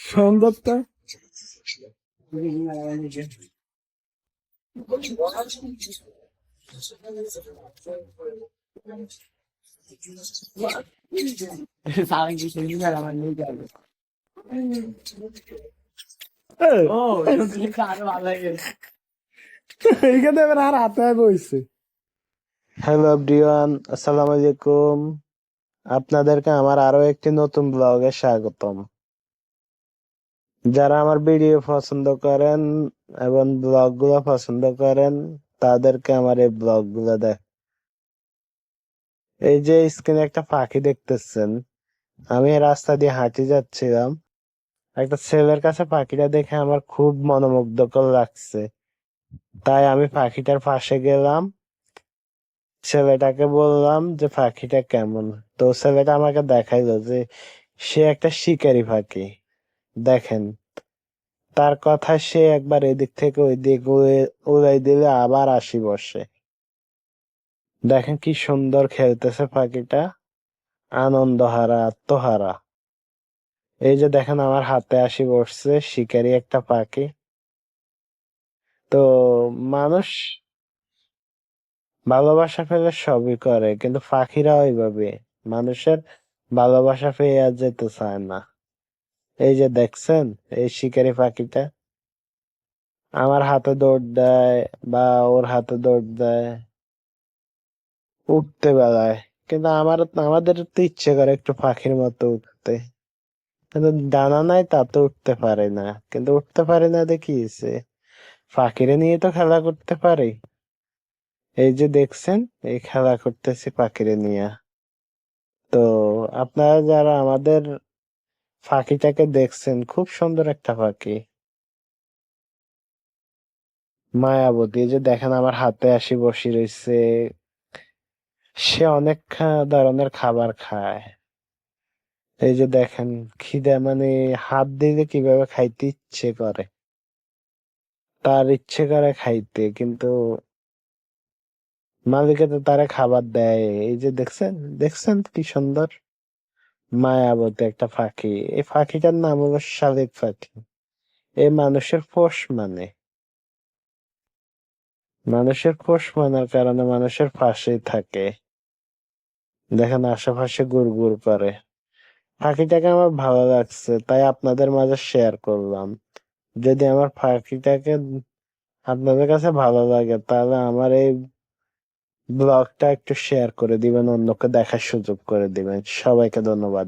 সুন্দরটা এইখানে এবার আর হাতে বইছে। হ্যালো এভরিওয়ান, আসসালামু আলাইকুম। আপনাদেরকে আমার আরো একটি নতুন ব্লগে স্বাগতম। যারা আমার ভিডিও পছন্দ করেন এবং ব্লগ গুলো পছন্দ করেন, তাদেরকে আমার এই ব্লগ গুলো দেখ। এই যে স্ক্রিনে একটা পাখি দেখতেছেন, আমি রাস্তা দিয়ে হাঁটি যাচ্ছিলাম, একটা ছেলের কাছে পাখিটা দেখে আমার খুব মনোমুগ্ধকর লাগছে। তাই আমি পাখিটার পাশে গেলাম, ছেলেটাকে বললাম যে পাখিটা কেমন। তো ছেলেটা আমাকে দেখাইলো যে সে একটা শিকারি পাখি। দেখেন, তার কথা সে একবার এদিক থেকে ওই দিক উড়াই দিলে আবার আসি বসে। দেখেন কি সুন্দর খেলতেছে পাখিটা, আনন্দহারা, আত্মহারা। এই যে দেখেন আমার হাতে আসি বসছে, শিকারি একটা পাখি। তো মানুষ ভালোবাসা পেলে সবই করে, কিন্তু পাখিরা ওইভাবে মানুষের ভালোবাসা পেয়ে আর যেতে চায় না। এই যে দেখছেন, এই শিকারি পাখিটা আমার হাতে দৌড় দেয় বা ওর হাতে দৌড় দেয় উঠতে বেলায়, কিন্তু আমাদের তো ইচ্ছে করে একটু পাখির মতো উঠতে, কিন্তু ডানা নাই, তা তো উঠতে পারে না। কিন্তু উঠতে পারে না দেখিয়েছে, পাখিরে নিয়ে তো খেলা করতে পারে। এই যে দেখছেন, এই খেলা করতেছি পাখিরে নিয়ে। তো আপনারা যারা আমাদের পাখিটাকে দেখছেন, খুব সুন্দর একটা পাখি, মায়াবতী। এই যে দেখেন আমার হাতে আসি বসে রয়েছে, সে অনেক ধরনের খাবার খায়। এই যে দেখেন, খিদে মানে হাত দিলে কিভাবে খাইতে ইচ্ছে করে, তার ইচ্ছে করে খাইতে, কিন্তু মালিকে তো তারে খাবার দেয়। এই যে দেখছেন, দেখছেন কি সুন্দর মায়াবতী একটা পাখি। এই পাখিটার নাম হলো শালিক পাখি। এই মানুষের পোষ মানে, মানুষের পোষ মানার কারণে মানুষের পাশেই থাকে। দেখেন আশেপাশে গুড় গুড় করে। পাখিটাকে আমার ভালো লাগছে, তাই আপনাদের মাঝে শেয়ার করলাম। যদি আমার পাখিটাকে আপনাদের কাছে ভালো লাগে, তাহলে আমার এই ব্লগটা একটু শেয়ার করে দিবেন, অন্যকে দেখার সুযোগ করে দিবেন। সবাইকে ধন্যবাদ।